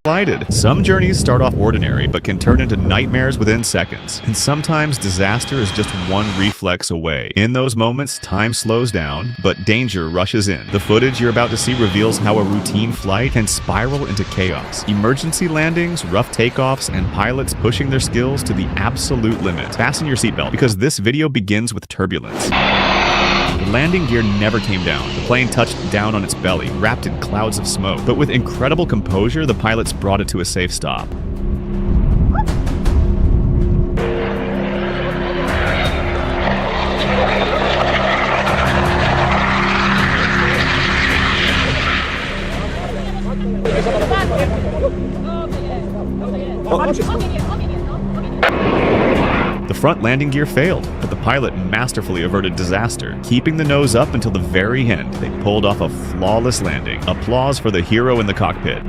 collided. Some journeys start off ordinary, but can turn into nightmares within seconds. And sometimes disaster is just one reflex away. In those moments, time slows down, but danger rushes in. The footage you're about to see reveals how a routine flight can spiral into chaos. Emergency landings, rough takeoffs, and pilots pushing their skills to the absolute limit. Fasten your seatbelt, because this video begins with turbulence. The landing gear never came down. The plane touched down on its belly, wrapped in clouds of smoke. But with incredible composure, the pilots brought it to a safe stop. The front landing gear failed, but the pilot masterfully averted disaster. Keeping the nose up until the very end, they pulled off a flawless landing. Applause for the hero in the cockpit.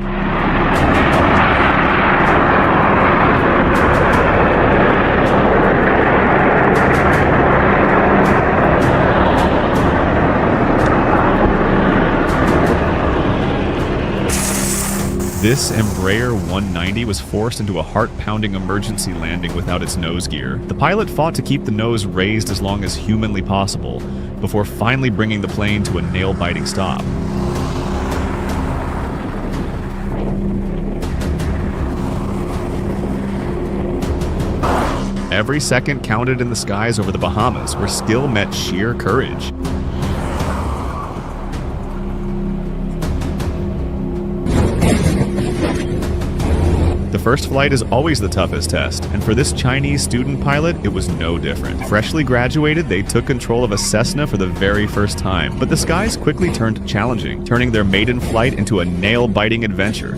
This Embraer 190 was forced into a heart-pounding emergency landing without its nose gear. The pilot fought to keep the nose raised as long as humanly possible, before finally bringing the plane to a nail-biting stop. Every second counted in the skies over the Bahamas, where skill met sheer courage. The first flight is always the toughest test, and for this Chinese student pilot, it was no different. Freshly graduated, they took control of a Cessna for the very first time, but the skies quickly turned challenging, turning their maiden flight into a nail-biting adventure.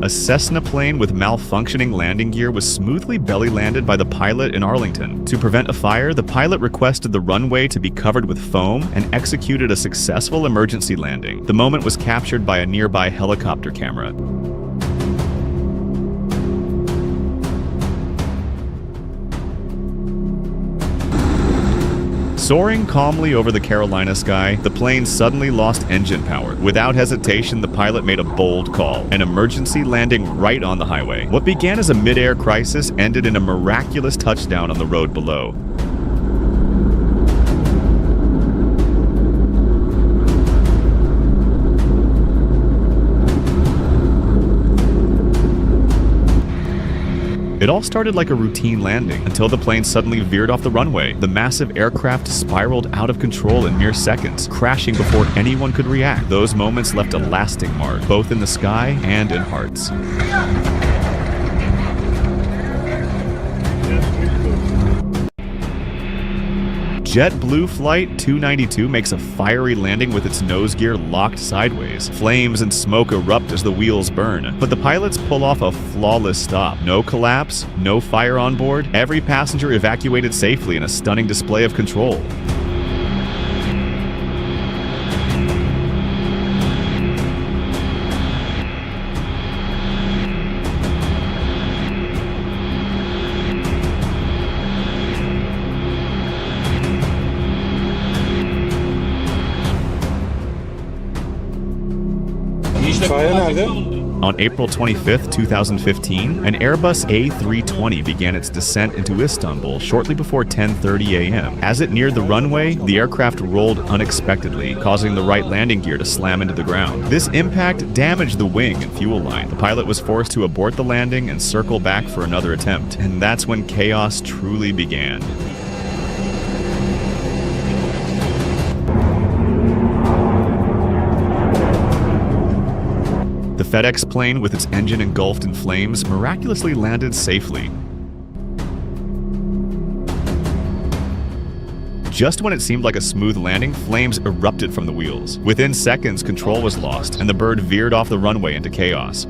A Cessna plane with malfunctioning landing gear was smoothly belly-landed by the pilot in Arlington. To prevent a fire, the pilot requested the runway to be covered with foam and executed a successful emergency landing. The moment was captured by a nearby helicopter camera. Soaring calmly over the Carolina sky, the plane suddenly lost engine power. Without hesitation, the pilot made a bold call, an emergency landing right on the highway. What began as a mid-air crisis ended in a miraculous touchdown on the road below. It all started like a routine landing, until the plane suddenly veered off the runway. The massive aircraft spiraled out of control in mere seconds, crashing before anyone could react. Those moments left a lasting mark, both in the sky and in hearts. JetBlue Flight 292 makes a fiery landing with its nose gear locked sideways. Flames and smoke erupt as the wheels burn, but the pilots pull off a flawless stop. No collapse, no fire on board. Every passenger evacuated safely in a stunning display of control. On April 25, 2015, an Airbus A320 began its descent into Istanbul shortly before 10:30 a.m. As it neared the runway, the aircraft rolled unexpectedly, causing the right landing gear to slam into the ground. This impact damaged the wing and fuel line. The pilot was forced to abort the landing and circle back for another attempt, and that's when chaos truly began. The FedEx plane, with its engine engulfed in flames, miraculously landed safely. Just when it seemed like a smooth landing, flames erupted from the wheels. Within seconds, control was lost, and the bird veered off the runway into chaos.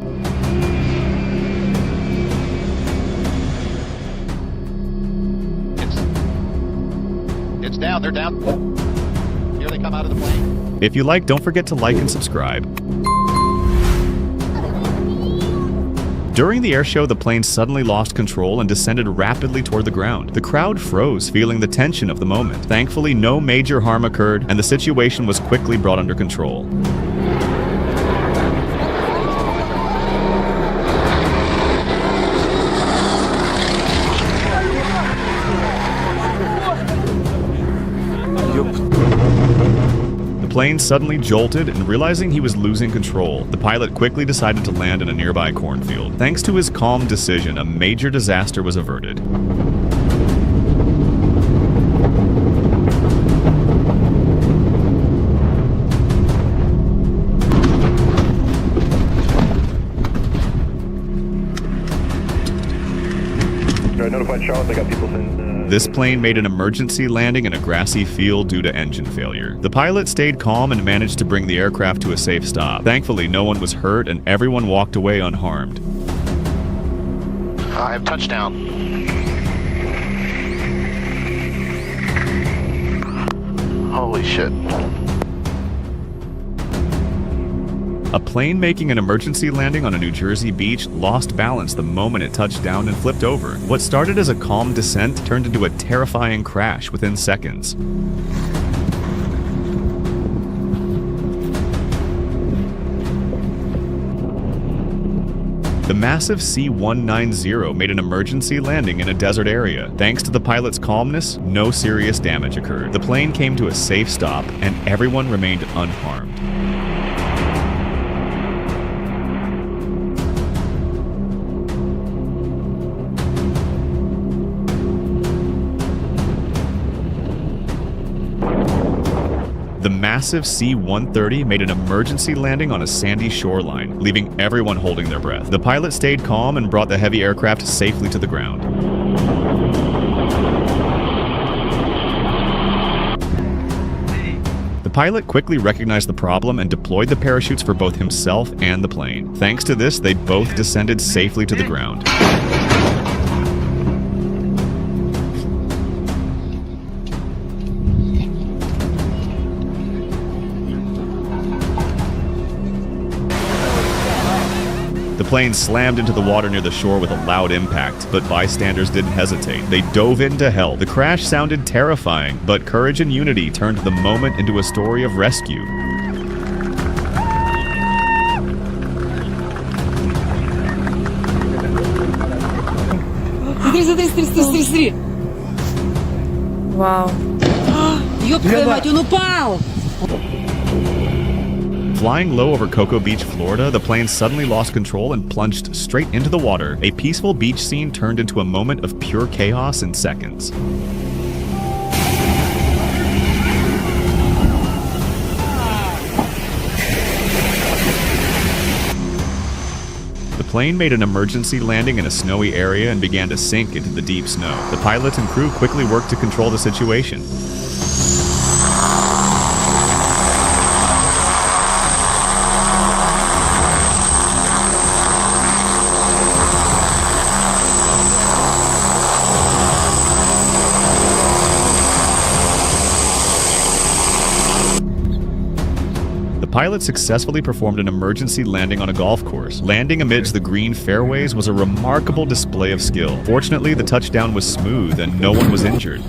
It's down, they're down. Here they come out of the plane. If you like, don't forget to like and subscribe. During the airshow, the plane suddenly lost control and descended rapidly toward the ground. The crowd froze, feeling the tension of the moment. Thankfully, no major harm occurred, and the situation was quickly brought under control. The plane suddenly jolted, and realizing he was losing control, the pilot quickly decided to land in a nearby cornfield. Thanks to his calm decision, a major disaster was averted. Notified Charlotte, they got people in. This plane made an emergency landing in a grassy field due to engine failure. The pilot stayed calm and managed to bring the aircraft to a safe stop. Thankfully, no one was hurt and everyone walked away unharmed. I have touchdown. Holy shit. A plane making an emergency landing on a New Jersey beach lost balance the moment it touched down and flipped over. What started as a calm descent turned into a terrifying crash within seconds. The massive C-190 made an emergency landing in a desert area. Thanks to the pilot's calmness, no serious damage occurred. The plane came to a safe stop, and everyone remained unharmed. The massive C-130 made an emergency landing on a sandy shoreline, leaving everyone holding their breath. The pilot stayed calm and brought the heavy aircraft safely to the ground. The pilot quickly recognized the problem and deployed the parachutes for both himself and the plane. Thanks to this, they both descended safely to the ground. The plane slammed into the water near the shore with a loud impact, but bystanders didn't hesitate. They dove in to help. The crash sounded terrifying, but courage and unity turned the moment into a story of rescue. Смотри. Вау. Ёб твою мать, он упал! Flying low over Cocoa Beach, Florida, the plane suddenly lost control and plunged straight into the water. A peaceful beach scene turned into a moment of pure chaos in seconds. The plane made an emergency landing in a snowy area and began to sink into the deep snow. The pilot and crew quickly worked to control the situation. The pilot successfully performed an emergency landing on a golf course. Landing amidst the green fairways was a remarkable display of skill. Fortunately, the touchdown was smooth and no one was injured.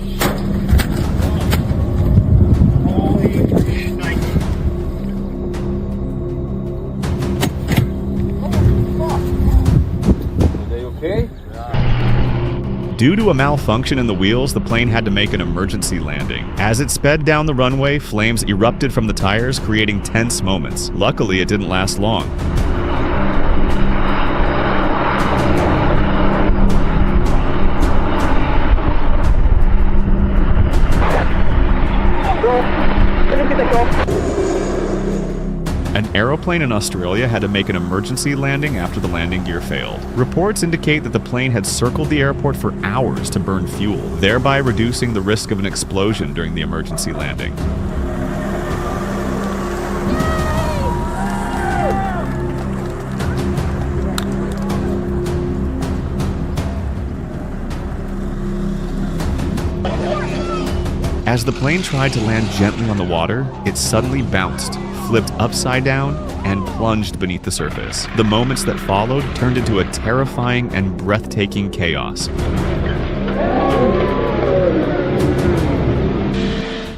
Due to a malfunction in the wheels, the plane had to make an emergency landing. As it sped down the runway, flames erupted from the tires, creating tense moments. Luckily, it didn't last long. An aeroplane in Australia had to make an emergency landing after the landing gear failed. Reports indicate that the plane had circled the airport for hours to burn fuel, thereby reducing the risk of an explosion during the emergency landing. As the plane tried to land gently on the water, it suddenly bounced, flipped upside down, and plunged beneath the surface. The moments that followed turned into a terrifying and breathtaking chaos.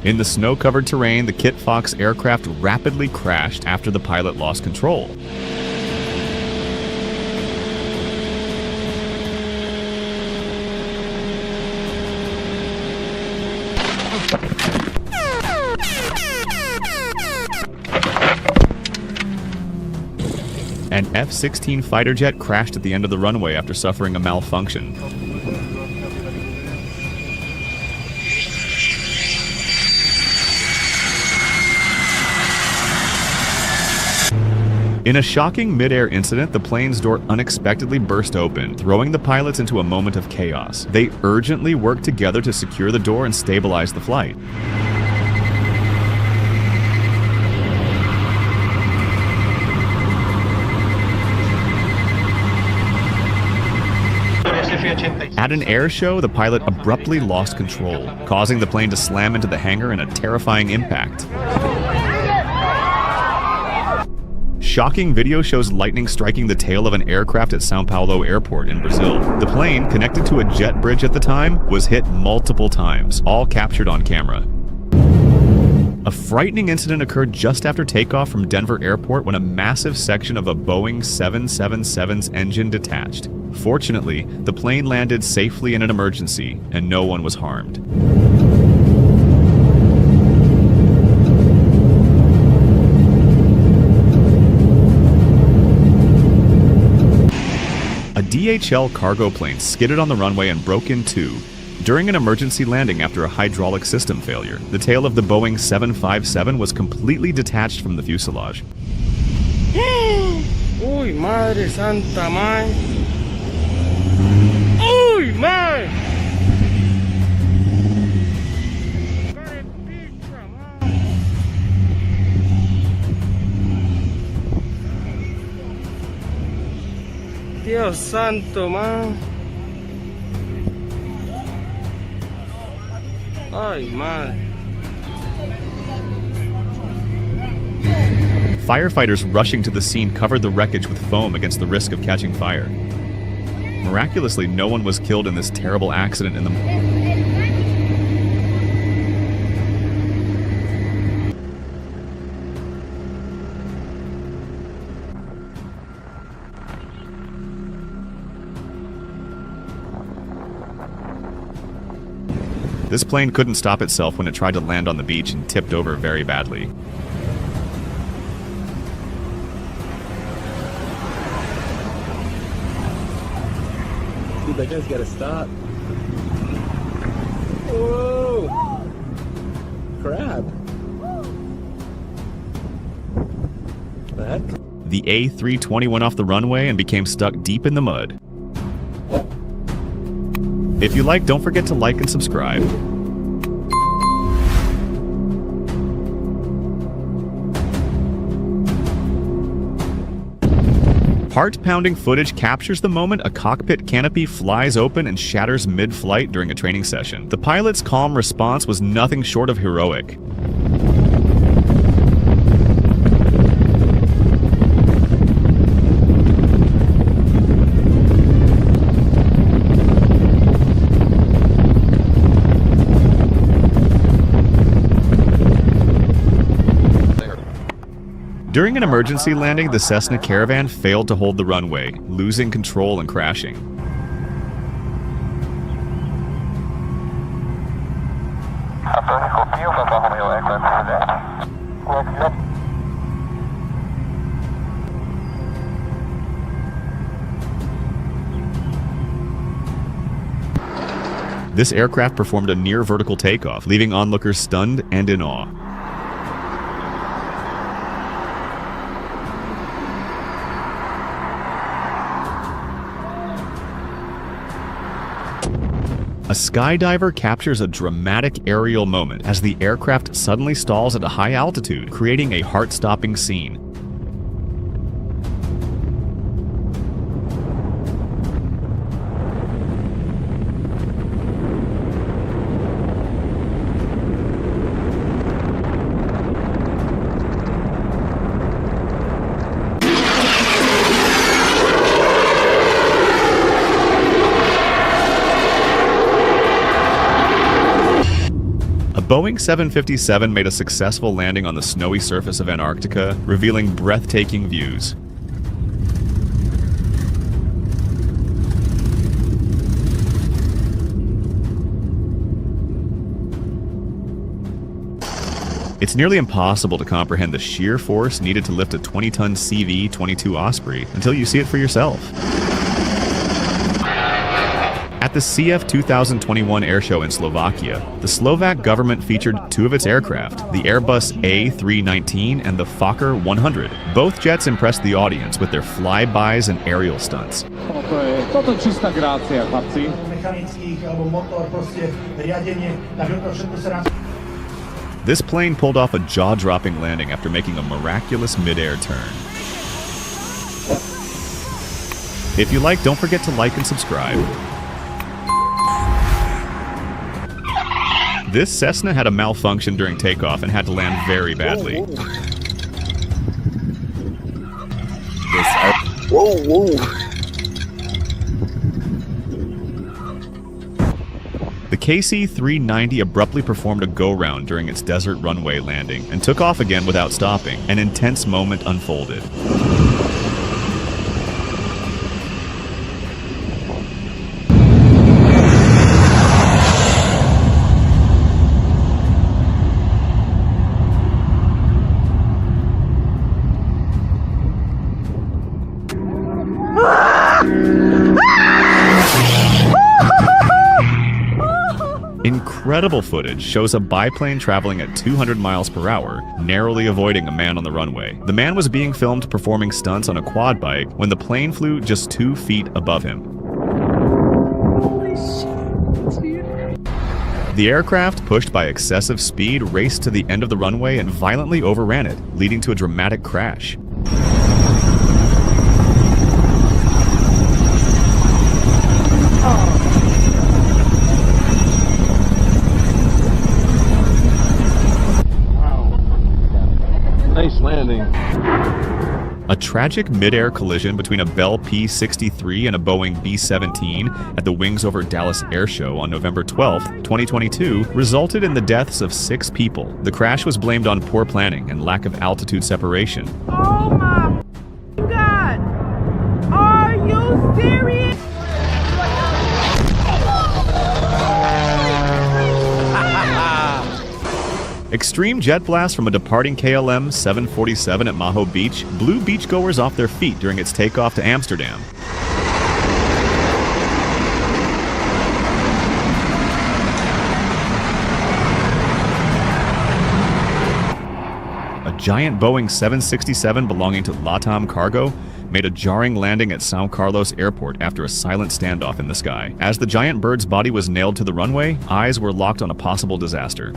In the snow-covered terrain, the Kit Fox aircraft rapidly crashed after the pilot lost control. An F-16 fighter jet crashed at the end of the runway after suffering a malfunction. In a shocking mid-air incident, the plane's door unexpectedly burst open, throwing the pilots into a moment of chaos. They urgently worked together to secure the door and stabilize the flight. At an air show, the pilot abruptly lost control, causing the plane to slam into the hangar in a terrifying impact. Shocking video shows lightning striking the tail of an aircraft at São Paulo Airport in Brazil. The plane, connected to a jet bridge at the time, was hit multiple times, all captured on camera. A frightening incident occurred just after takeoff from Denver Airport when a massive section of a Boeing 777's engine detached. Fortunately, the plane landed safely in an emergency, and no one was harmed. A DHL cargo plane skidded on the runway and broke in two during an emergency landing after a hydraulic system failure. The tail of the Boeing 757 was completely detached from the fuselage. Uy, madre santa, man. Uy, man. Dios santo, man. Ay, man. Firefighters rushing to the scene covered the wreckage with foam against the risk of catching fire. Miraculously, no one was killed in this terrible accident in the... This plane couldn't stop itself when it tried to land on the beach and tipped over very badly. Dude, that guy's gotta stop. Whoa! Crap. The heck? The A320 went off the runway and became stuck deep in the mud. If you like, don't forget to like and subscribe. Heart-pounding footage captures the moment a cockpit canopy flies open and shatters mid-flight during a training session. The pilot's calm response was nothing short of heroic. During an emergency landing, the Cessna Caravan failed to hold the runway, losing control and crashing. This aircraft performed a near vertical takeoff, leaving onlookers stunned and in awe. A skydiver captures a dramatic aerial moment as the aircraft suddenly stalls at a high altitude, creating a heart-stopping scene. Boeing 757 made a successful landing on the snowy surface of Antarctica, revealing breathtaking views. It's nearly impossible to comprehend the sheer force needed to lift a 20-ton CV-22 Osprey until you see it for yourself. At the CF 2021 air show in Slovakia, the Slovak government featured two of its aircraft, the Airbus A319 and the Fokker 100. Both jets impressed the audience with their flybys and aerial stunts. Toto čistá grácia, chlapci. This plane pulled off a jaw-dropping landing after making a miraculous mid-air turn. If you like, don't forget to like and subscribe. This Cessna had a malfunction during takeoff and had to land very badly. The KC-390 abruptly performed a go-round during its desert runway landing and took off again without stopping. An intense moment unfolded. Incredible footage shows a biplane traveling at 200 miles per hour, narrowly avoiding a man on the runway. The man was being filmed performing stunts on a quad bike when the plane flew just 2 feet above him. The aircraft, pushed by excessive speed, raced to the end of the runway and violently overran it, leading to a dramatic crash. Nice landing. A tragic mid-air collision between a Bell P-63 and a Boeing B-17 at the Wings Over Dallas Air Show on November 12, 2022, resulted in the deaths of 6 people. The crash was blamed on poor planning and lack of altitude separation. Oh my God! Are you serious? Extreme jet blast from a departing KLM 747 at Maho Beach blew beachgoers off their feet during its takeoff to Amsterdam. A giant Boeing 767 belonging to LATAM Cargo made a jarring landing at São Carlos Airport after a silent standoff in the sky. As the giant bird's body was nailed to the runway, eyes were locked on a possible disaster.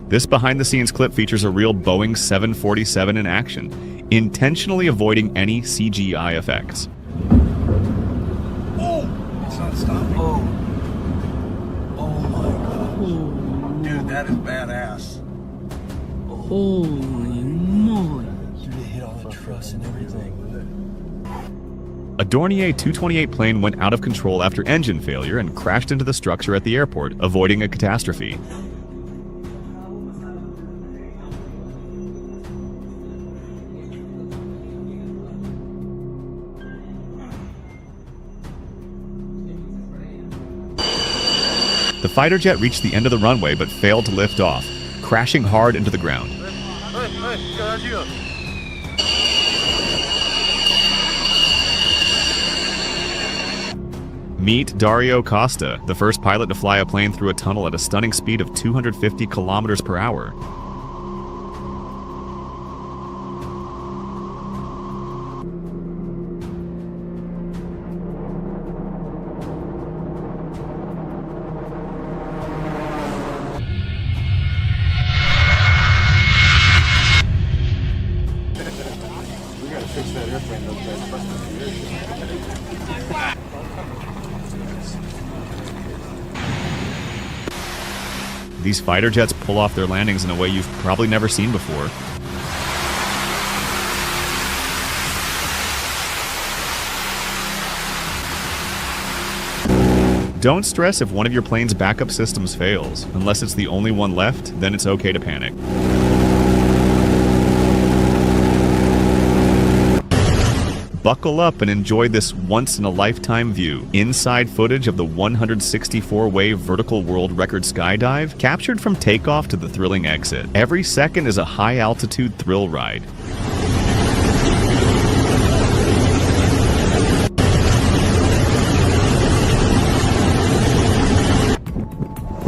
This behind-the-scenes clip features a real Boeing 747 in action, intentionally avoiding any CGI effects. Oh! It's not stopping. Oh. Oh my gosh. Dude, that is badass. Holy moly. Dude, it hit all the truss and everything. A Dornier 228 plane went out of control after engine failure and crashed into the structure at the airport, avoiding a catastrophe. The fighter jet reached the end of the runway but failed to lift off, crashing hard into the ground. Meet Dario Costa, the first pilot to fly a plane through a tunnel at a stunning speed of 250 kilometers per hour. These fighter jets pull off their landings in a way you've probably never seen before. Don't stress if one of your plane's backup systems fails. Unless it's the only one left, then it's okay to panic. Buckle up and enjoy this once-in-a-lifetime view. Inside footage of the 164-way vertical world record skydive, captured from takeoff to the thrilling exit. Every second is a high-altitude thrill ride.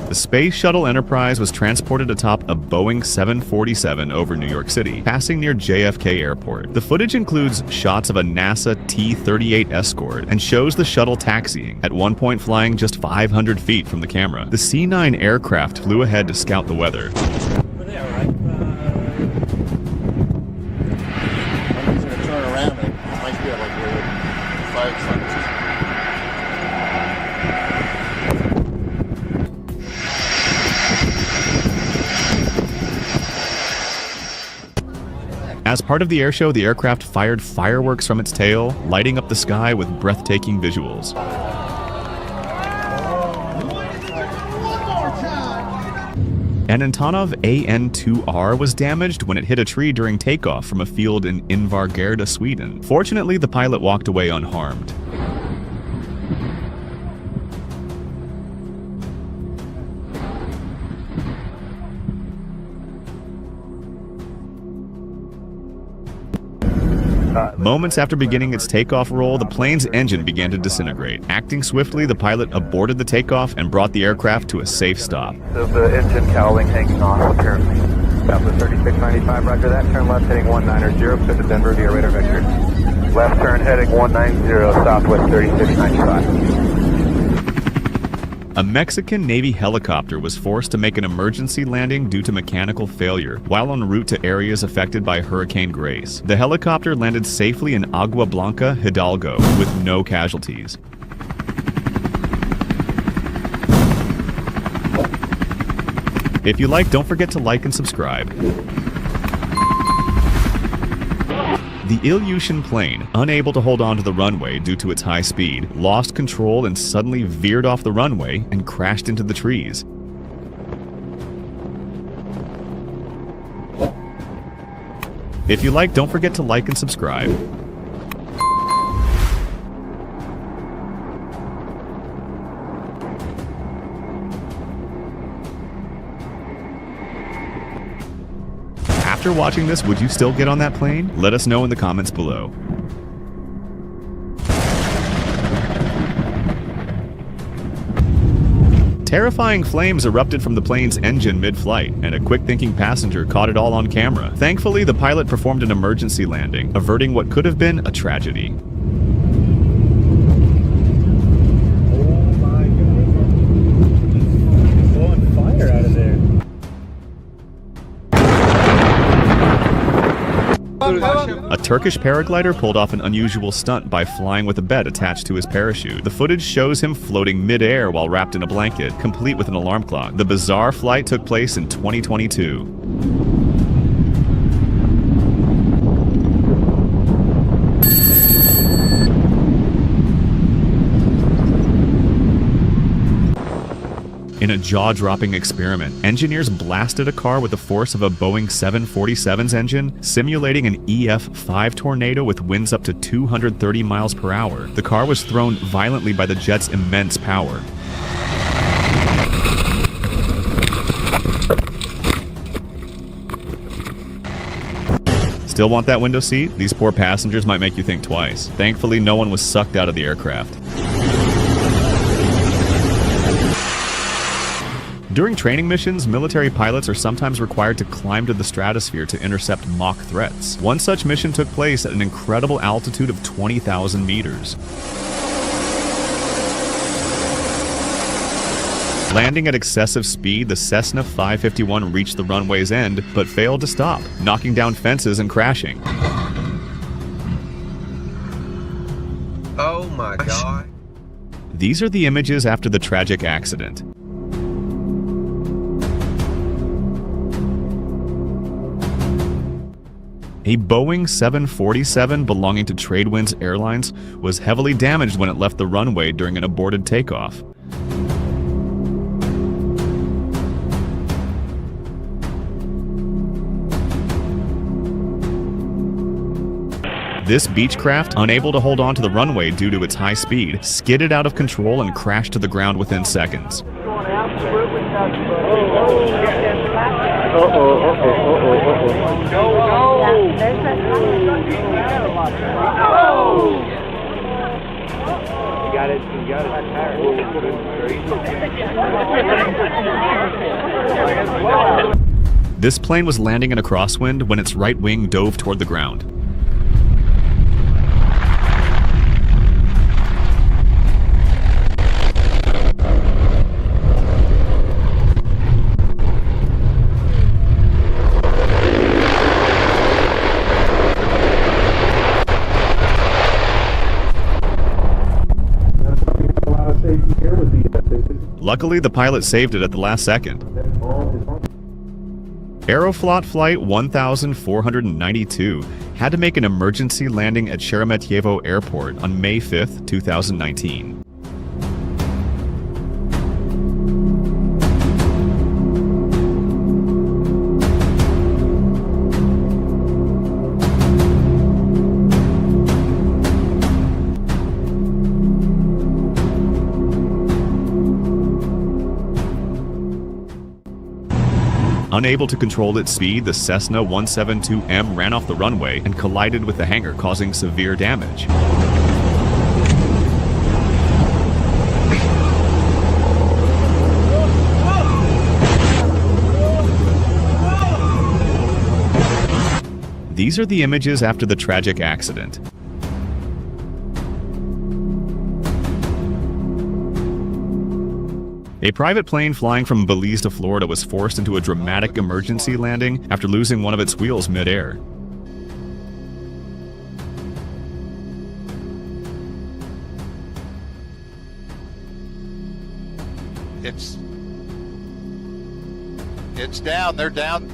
The Space Shuttle Enterprise was transported atop a Boeing 747 over New York City, passing near JFK Airport. The footage includes shots of a NASA T-38 Escort and shows the shuttle taxiing, at one point flying just 500 feet from the camera. The C-9 aircraft flew ahead to scout the weather. Over there, right? I'm just gonna turn around and it might be like where 5 seconds. As part of the airshow, the aircraft fired fireworks from its tail, lighting up the sky with breathtaking visuals. An Antonov AN-2R was damaged when it hit a tree during takeoff from a field in Invergärda, Sweden. Fortunately, the pilot walked away unharmed. Moments after beginning its takeoff roll, the plane's engine began to disintegrate. Acting swiftly, the pilot aborted the takeoff and brought the aircraft to a safe stop. So the engine cowling hanging off apparently. Southwest 3695, roger that. Turn left heading 190, clear to Denver via radar vector. Left turn heading 190, Southwest 3695. A Mexican Navy helicopter was forced to make an emergency landing due to mechanical failure while en route to areas affected by Hurricane Grace. The helicopter landed safely in Agua Blanca, Hidalgo, with no casualties. If you like, don't forget to like and subscribe. The Ilyushin plane, unable to hold on to the runway due to its high speed, lost control and suddenly veered off the runway and crashed into the trees. If you like, don't forget to like and subscribe. After watching this, would you still get on that plane? Let us know in the comments below. Terrifying flames erupted from the plane's engine mid-flight, and a quick-thinking passenger caught it all on camera. Thankfully, the pilot performed an emergency landing, averting what could have been a tragedy. A Turkish paraglider pulled off an unusual stunt by flying with a bed attached to his parachute. The footage shows him floating mid-air while wrapped in a blanket, complete with an alarm clock. The bizarre flight took place in 2022. In a jaw-dropping experiment, engineers blasted a car with the force of a Boeing 747's engine, simulating an EF-5 tornado with winds up to 230 miles per hour. The car was thrown violently by the jet's immense power. Still want that window seat? These poor passengers might make you think twice. Thankfully, no one was sucked out of the aircraft. During training missions, military pilots are sometimes required to climb to the stratosphere to intercept mock threats. One such mission took place at an incredible altitude of 20,000 meters. Landing at excessive speed, the Cessna 551 reached the runway's end, but failed to stop, knocking down fences and crashing. Oh my God. These are the images after the tragic accident. A Boeing 747 belonging to Tradewinds Airlines was heavily damaged when it left the runway during an aborted takeoff. This Beechcraft, unable to hold on to the runway due to its high speed, skidded out of control and crashed to the ground within seconds. This plane was landing in a crosswind when its right wing dove toward the ground. Luckily, the pilot saved it at the last second. Aeroflot Flight 1492 had to make an emergency landing at Sheremetyevo Airport on May 5, 2019. Unable to control its speed, the Cessna 172M ran off the runway and collided with the hangar, causing severe damage. These are the images after the tragic accident. A private plane flying from Belize to Florida was forced into a dramatic emergency landing after losing one of its wheels mid-air. It's down. They're down.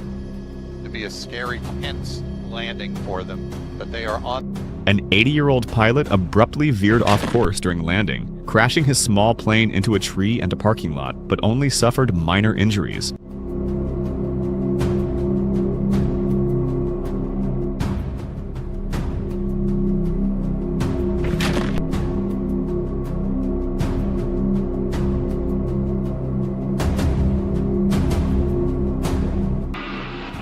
To be a scary, tense landing for them, but they are on. An 80-year-old pilot abruptly veered off course during landing, crashing his small plane into a tree and a parking lot, but only suffered minor injuries.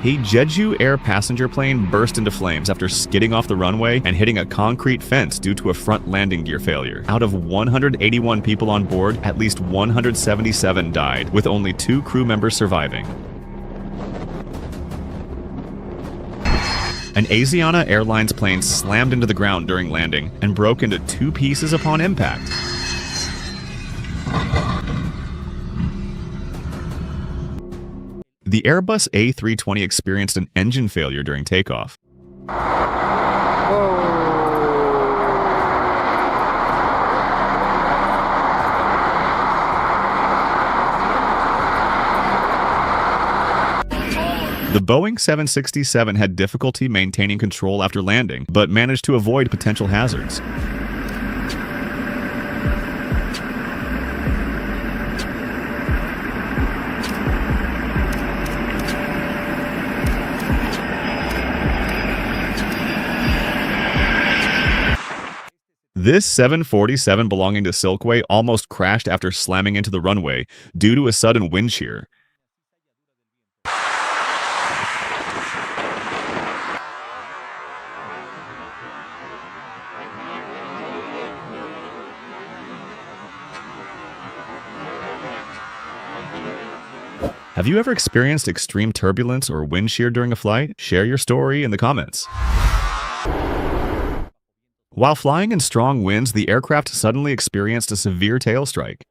A Jeju Air passenger plane burst into flames after skidding off the runway and hitting a concrete fence due to a front landing gear failure. Out of 181 people on board, at least 177 died, with only 2 crew members surviving. An Asiana Airlines plane slammed into the ground during landing and broke into 2 pieces upon impact. The Airbus A320 experienced an engine failure during takeoff. The Boeing 767 had difficulty maintaining control after landing, but managed to avoid potential hazards. This 747 belonging to Silkway almost crashed after slamming into the runway due to a sudden wind shear. Have you ever experienced extreme turbulence or wind shear during a flight? Share your story in the comments. While flying in strong winds, the aircraft suddenly experienced a severe tail strike.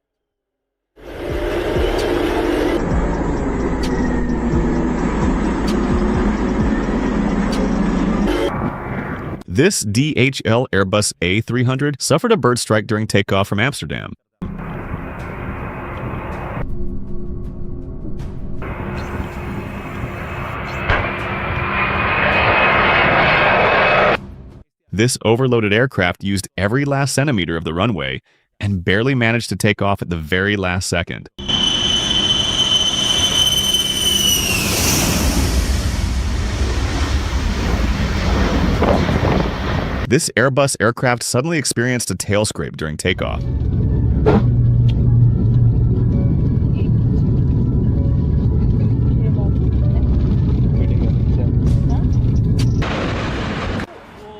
This DHL Airbus A300 suffered a bird strike during takeoff from Amsterdam. This overloaded aircraft used every last centimeter of the runway and barely managed to take off at the very last second. This Airbus aircraft suddenly experienced a tail scrape during takeoff.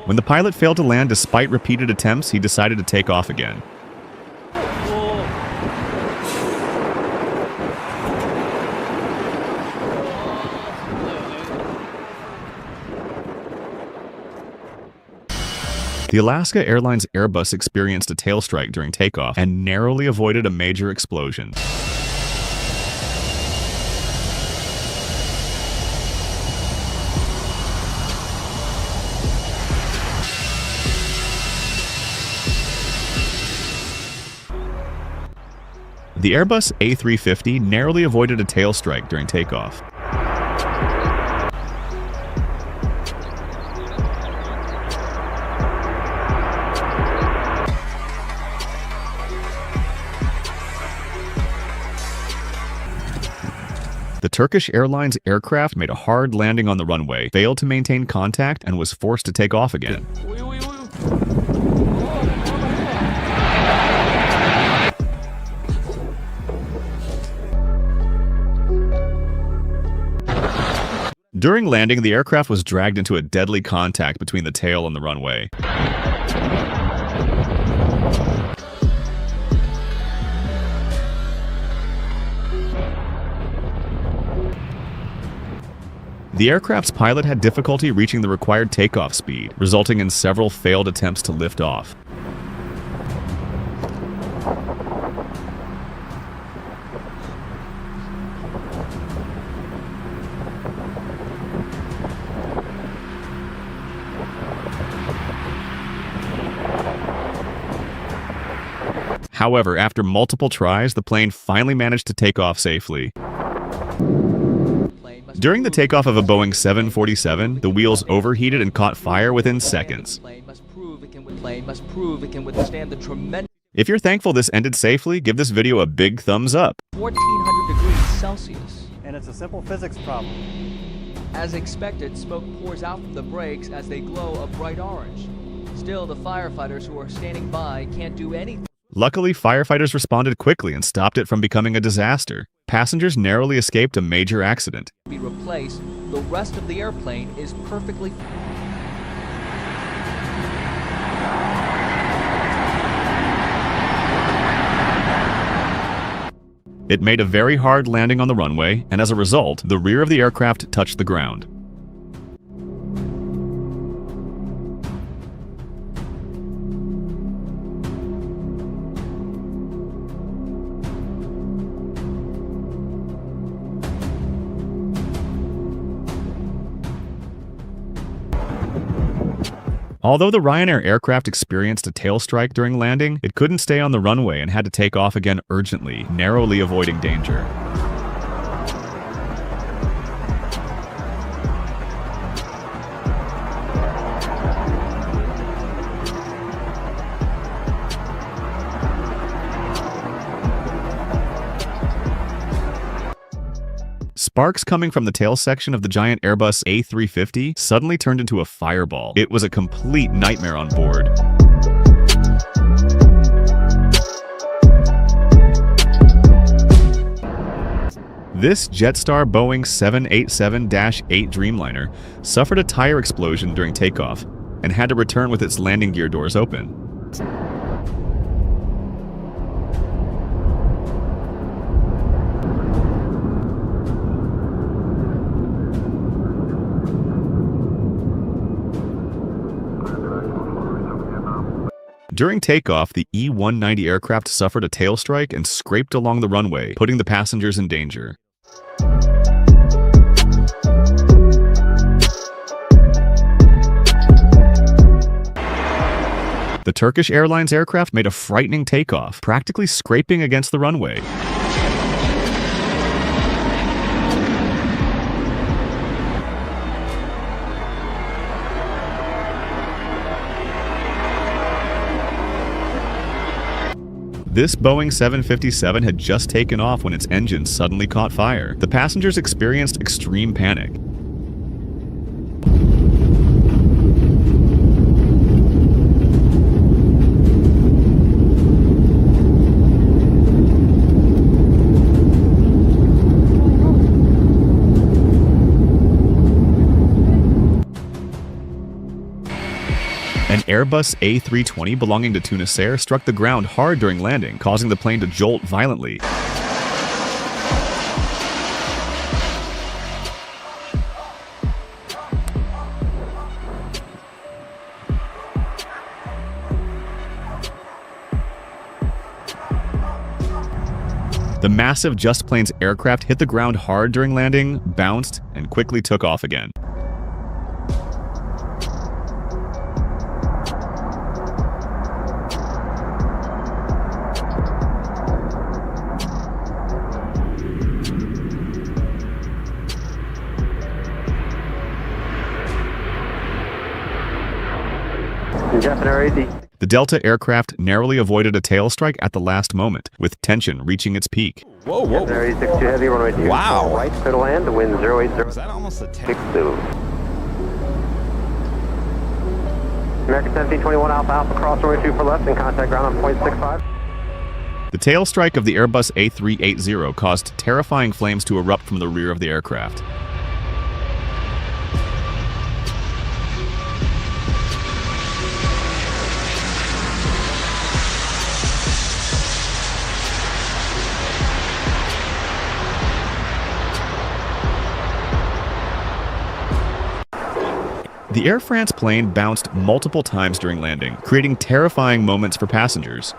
When the pilot failed to land despite repeated attempts, he decided to take off again. The Alaska Airlines Airbus experienced a tail strike during takeoff and narrowly avoided a major explosion. The Airbus A350 narrowly avoided a tail strike during takeoff. The Turkish Airlines aircraft made a hard landing on the runway, failed to maintain contact, and was forced to take off again. During landing, the aircraft was dragged into a deadly contact between the tail and the runway. The aircraft's pilot had difficulty reaching the required takeoff speed, resulting in several failed attempts to lift off. However, after multiple tries, the plane finally managed to take off safely. During the takeoff of a Boeing 747, the wheels overheated and caught fire within seconds. If you're thankful this ended safely, give this video a big thumbs up. 1400 degrees Celsius. And it's a simple physics problem. As expected, smoke pours out from the brakes as they glow a bright orange. Still, the firefighters who are standing by can't do anything. Luckily, firefighters responded quickly and stopped it from becoming a disaster. Passengers narrowly escaped a major accident. Be replaced. The rest of the airplane is perfectly. It made a very hard landing on the runway, and as a result, the rear of the aircraft touched the ground. Although the Ryanair aircraft experienced a tail strike during landing, it couldn't stay on the runway and had to take off again urgently, narrowly avoiding danger. Sparks coming from the tail section of the giant Airbus A350 suddenly turned into a fireball. It was a complete nightmare on board. This Jetstar Boeing 787-8 Dreamliner suffered a tire explosion during takeoff and had to return with its landing gear doors open. During takeoff, the E-190 aircraft suffered a tail strike and scraped along the runway, putting the passengers in danger. The Turkish Airlines aircraft made a frightening takeoff, practically scraping against the runway. This Boeing 757 had just taken off when its engine suddenly caught fire. The passengers experienced extreme panic. An Airbus A320 belonging to Tunisair struck the ground hard during landing, causing the plane to jolt violently. The massive Just Planes aircraft hit the ground hard during landing, bounced, and quickly took off again. The Delta aircraft narrowly avoided a tail strike at the last moment, with tension reaching its peak. Whoa, whoa. Heavy, runway 2. Wow. Right, clear to land, wind 080. Is that almost a 10? American 1721 Alpha Alpha, cross runway 2 for left and contact ground on 0.65. The tail strike of the Airbus A380 caused terrifying flames to erupt from the rear of the aircraft. The Air France plane bounced multiple times during landing, creating terrifying moments for passengers.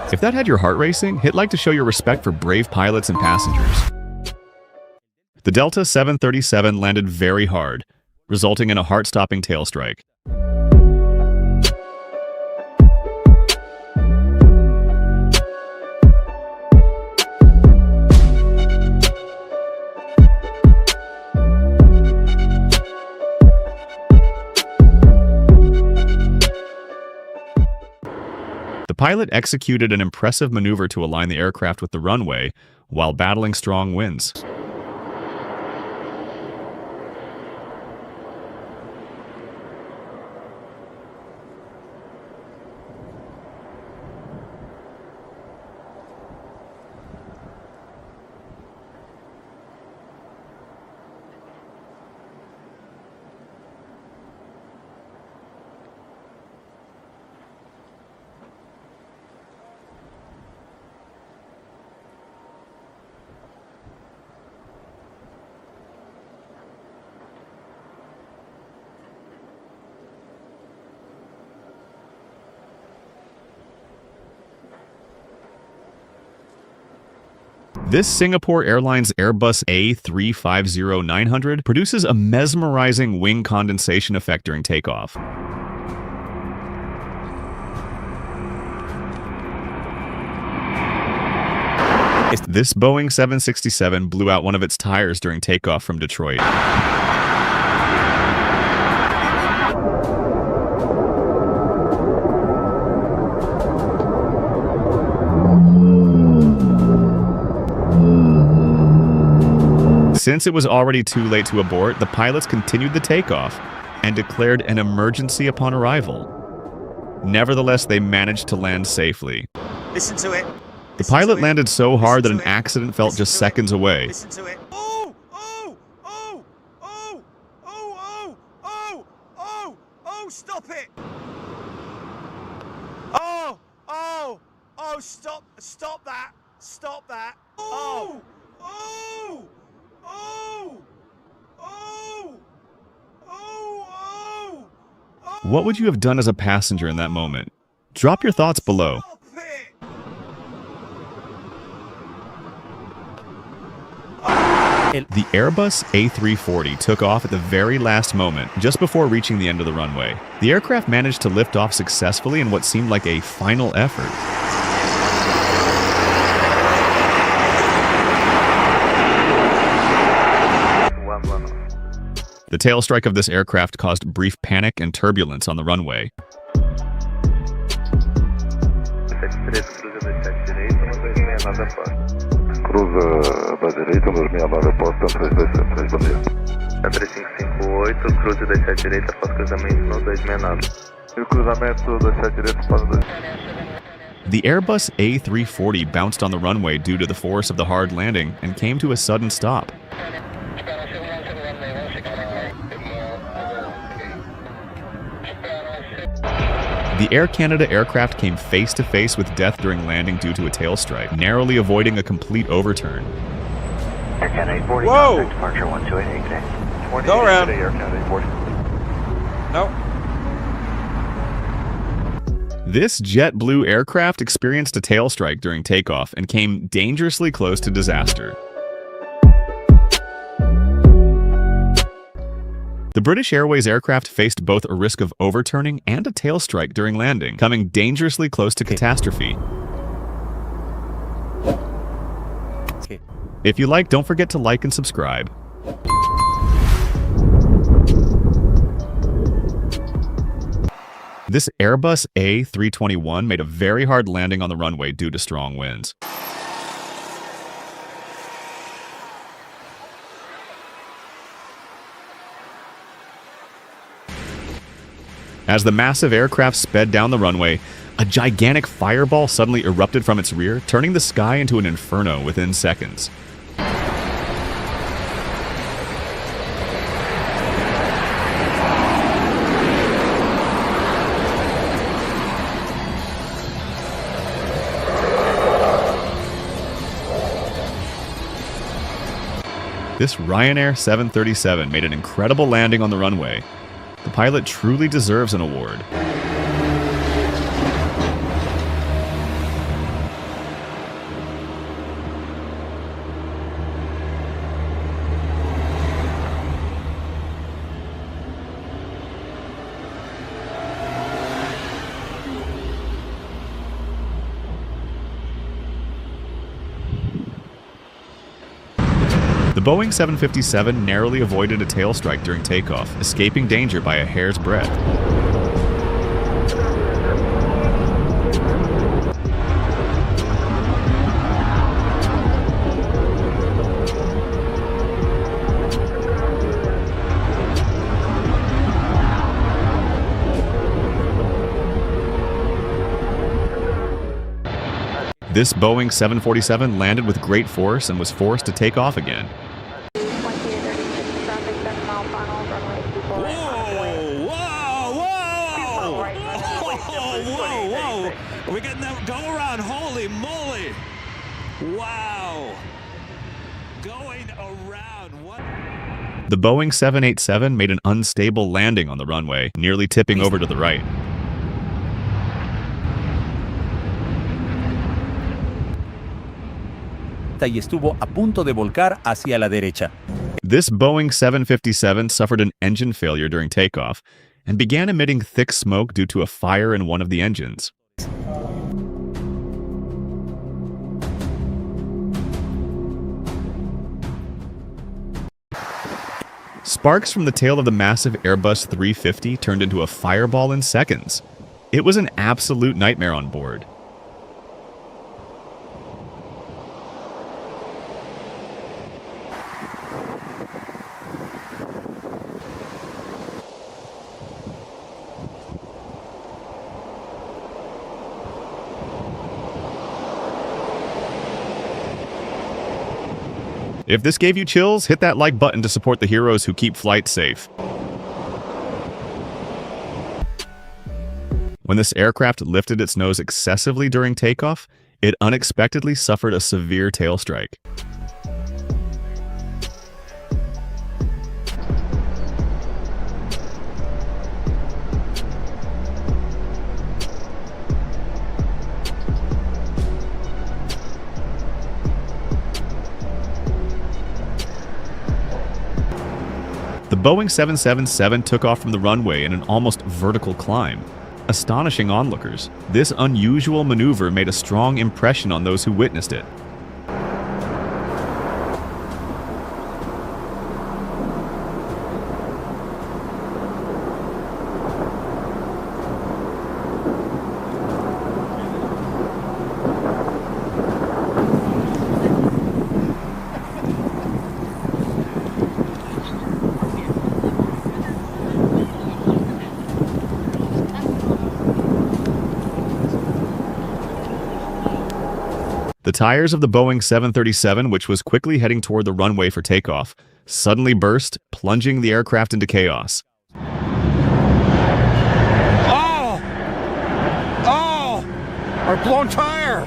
If that had your heart racing, hit like to show your respect for brave pilots and passengers. The Delta 737 landed very hard, resulting in a heart-stopping tail strike. The pilot executed an impressive maneuver to align the aircraft with the runway while battling strong winds. This Singapore Airlines Airbus A350-900 produces a mesmerizing wing condensation effect during takeoff. This Boeing 767 blew out one of its tires during takeoff from Detroit. Since it was already too late to abort, the pilots continued the takeoff and declared an emergency upon arrival. Nevertheless, they managed to land safely. Listen to it. The pilot landed so hard that an accident felt just seconds away. Listen to it. Oh, oh, oh, oh, oh, oh, oh, oh, stop it. Oh, oh, oh, stop that. Stop that. Oh, oh. Oh! Oh! Oh! Oh! What would you have done as a passenger in that moment? Drop your thoughts below. The Airbus A340 took off at the very last moment, just before reaching the end of the runway. The aircraft managed to lift off successfully in what seemed like a final effort. The tail strike of this aircraft caused brief panic and turbulence on the runway. cruza da direita, 269, porta 3273, bom dia. 3558, cruze 27 direita, após cruzamento no 269. E o cruzamento 27 direita, após 2. The Airbus A340 bounced on the runway due to the force of the hard landing and came to a sudden stop. The Air Canada aircraft came face-to-face with death during landing due to a tail strike, narrowly avoiding a complete overturn. Air Canada 840, Whoa! departure 128 today. Go around. Today, Air Canada 840. Nope. This JetBlue aircraft experienced a tail strike during takeoff and came dangerously close to disaster. The British Airways aircraft faced both a risk of overturning and a tail strike during landing, coming dangerously close to catastrophe. If you like, don't forget to like and subscribe. This Airbus A321 made a very hard landing on the runway due to strong winds. As the massive aircraft sped down the runway, a gigantic fireball suddenly erupted from its rear, turning the sky into an inferno within seconds. This Ryanair 737 made an incredible landing on the runway. The pilot truly deserves an award. The Boeing 757 narrowly avoided a tail strike during takeoff, escaping danger by a hair's breadth. This Boeing 747 landed with great force and was forced to take off again. We're getting that go around. Holy moly! Wow! Going around. What? The Boeing 787 made an unstable landing on the runway, nearly tipping over to the right. Y estuvo a punto de volcar hacia la derecha. This Boeing 757 suffered an engine failure during takeoff and began emitting thick smoke due to a fire in one of the engines. Sparks from the tail of the massive Airbus 350 turned into a fireball in seconds. It was an absolute nightmare on board. If this gave you chills, hit that like button to support the heroes who keep flights safe. When this aircraft lifted its nose excessively during takeoff, it unexpectedly suffered a severe tail strike. The Boeing 777 took off from the runway in an almost vertical climb, astonishing onlookers. This unusual maneuver made a strong impression on those who witnessed it. The tires of the Boeing 737, which was quickly heading toward the runway for takeoff, suddenly burst, plunging the aircraft into chaos. Oh! Oh! Our blown tire!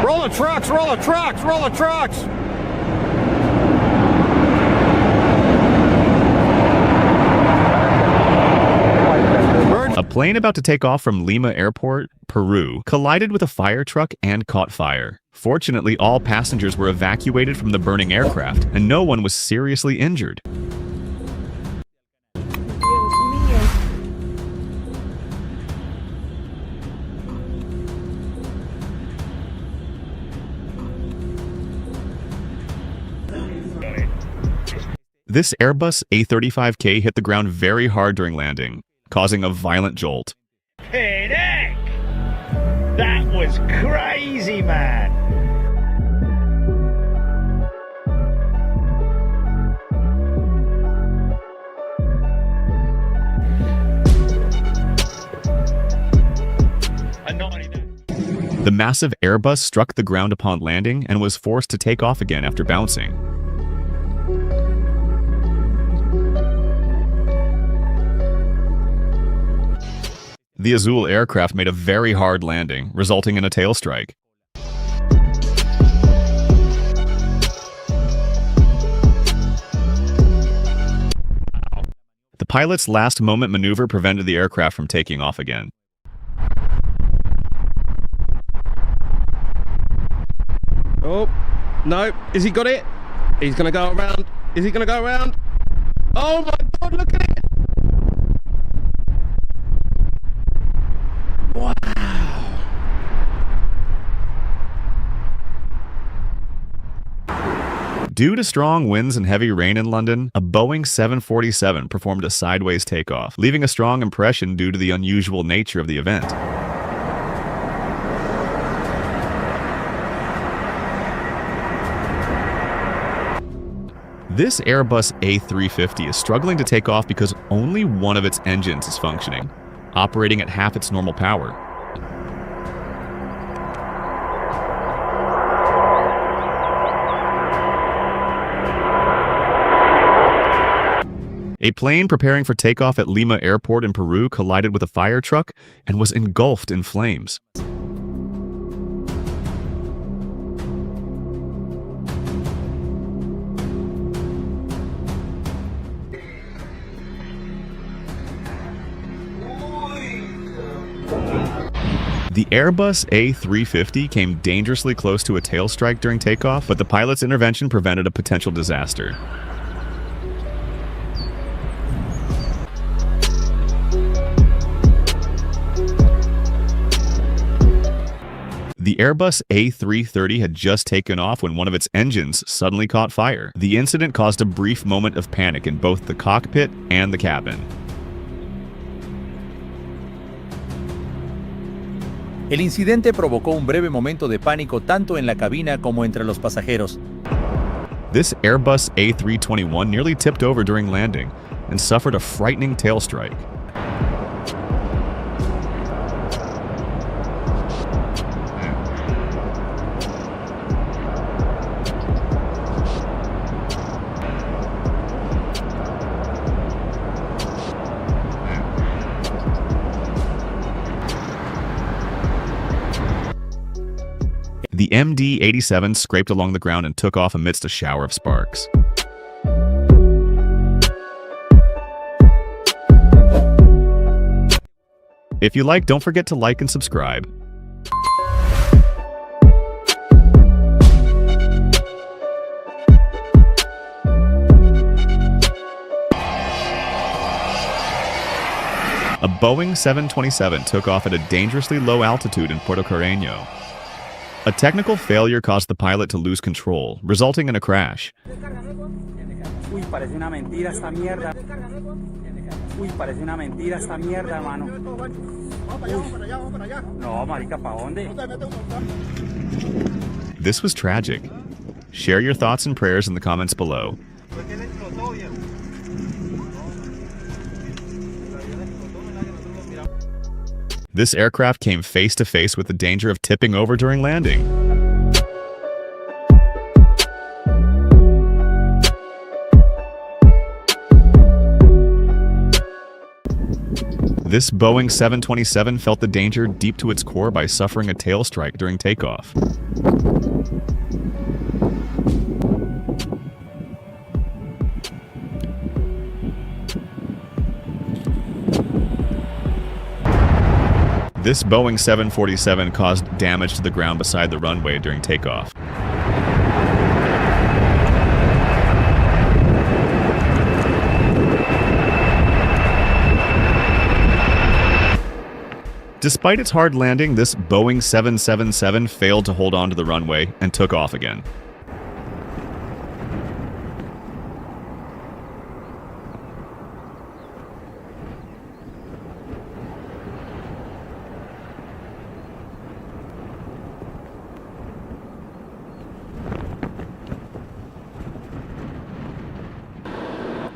Roll the trucks! Roll the trucks! Roll the trucks! A plane about to take off from Lima Airport, Peru, collided with a fire truck and caught fire. Fortunately, all passengers were evacuated from the burning aircraft, and no one was seriously injured. This Airbus A35K hit the ground very hard during landing, causing a violent jolt. Heck! That was crazy, man! The massive Airbus struck the ground upon landing and was forced to take off again after bouncing. The Azul aircraft made a very hard landing, resulting in a tail strike. The pilot's last-moment maneuver prevented the aircraft from taking off again. Oh, no. Has he got it? He's going to go around. Is he going to go around? Oh my God, look at it! Wow. Due to strong winds and heavy rain in London, a Boeing 747 performed a sideways takeoff, leaving a strong impression due to the unusual nature of the event. This Airbus A350 is struggling to take off because only one of its engines is functioning, operating at half its normal power. A plane preparing for takeoff at Lima Airport in Peru collided with a fire truck and was engulfed in flames. The Airbus A350 came dangerously close to a tail strike during takeoff, but the pilot's intervention prevented a potential disaster. The Airbus A330 had just taken off when one of its engines suddenly caught fire. The incident caused a brief moment of panic in both the cockpit and the cabin. El incidente provocó un breve momento de pánico tanto en la cabina como entre los pasajeros. This Airbus A321 nearly tipped over during landing and suffered a frightening tail strike. The MD-87 scraped along the ground and took off amidst a shower of sparks. If you like, don't forget to like and subscribe. A Boeing 727 took off at a dangerously low altitude in Puerto Carreño. A technical failure caused the pilot to lose control, resulting in a crash. Uy, parece una mentira esta mierda. Uy, parece una mentira esta mierda, mano. No, marica, ¿pa' dónde? This was tragic. Share your thoughts and prayers in the comments below. This aircraft came face to face with the danger of tipping over during landing. This Boeing 727 felt the danger deep to its core by suffering a tail strike during takeoff. This Boeing 747 caused damage to the ground beside the runway during takeoff. Despite its hard landing, this Boeing 777 failed to hold on to the runway and took off again.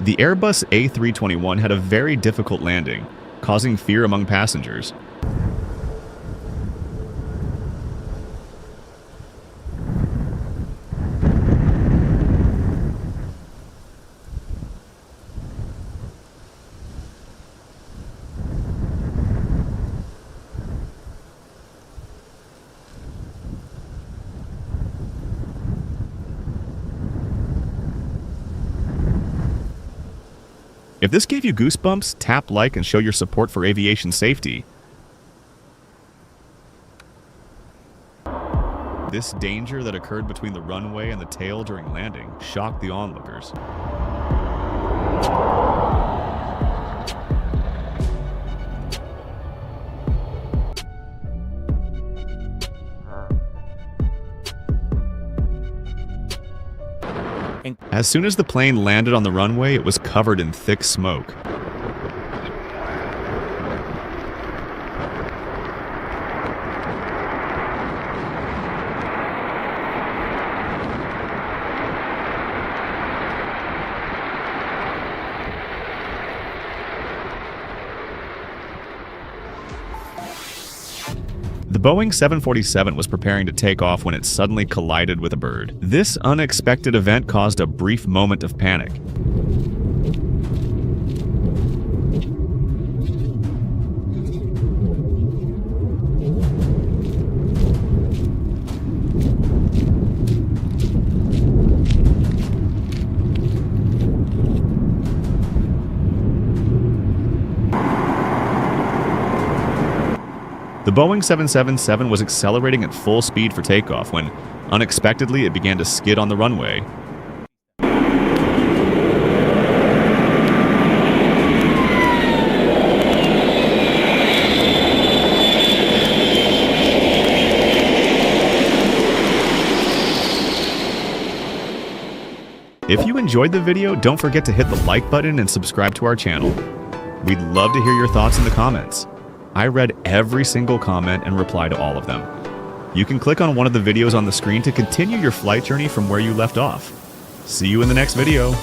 The Airbus A321 had a very difficult landing, causing fear among passengers. If this gave you goosebumps, tap like and show your support for aviation safety. This danger that occurred between the runway and the tail during landing shocked the onlookers. As soon as the plane landed on the runway, it was covered in thick smoke. The Boeing 747 was preparing to take off when it suddenly collided with a bird. This unexpected event caused a brief moment of panic. The Boeing 777 was accelerating at full speed for takeoff when, unexpectedly, it began to skid on the runway. If you enjoyed the video, don't forget to hit the like button and subscribe to our channel. We'd love to hear your thoughts in the comments. I read every single comment and reply to all of them. You can click on one of the videos on the screen to continue your flight journey from where you left off. See you in the next video.